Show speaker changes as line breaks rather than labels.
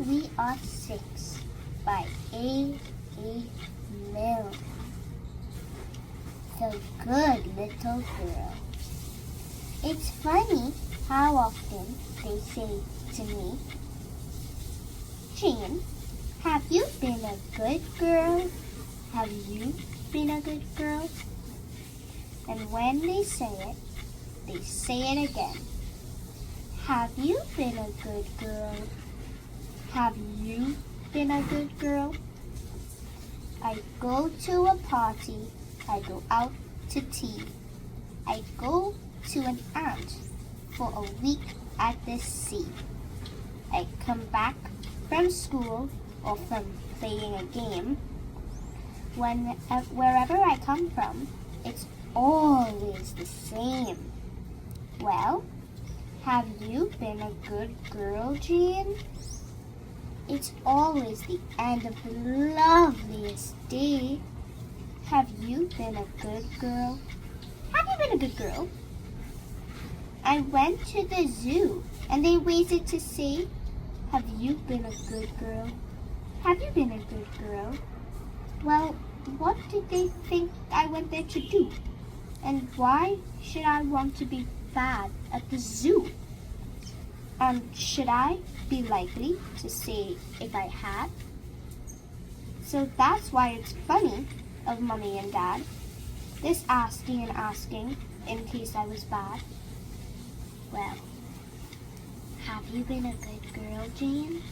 We Are Six by A A Milne. The Good Little Girl. It's funny how often they say to me, Jane, have you been a good girl? Have you been a good girl? And when they say it again. Have you been a good girl? Have you been a good girl? I go to a party. I go out to tea. I go to an aunt for a week at the sea. I come back from school or from playing a game. Wherever I come from, it's always the same. Well, have you been a good girl, Jane? It's always the end of the loveliest day. Have you been a good girl? Have you been a good girl? I went to the zoo and they waited to say, have you been a good girl? Have you been a good girl? Well, what did they think I went there to do? And why should I want to be bad at the zoo? And should I be likely to say if I had? So that's why it's funny of Mommy and Dad, this asking and asking in case I was bad. Well, have you been a good girl, Jane?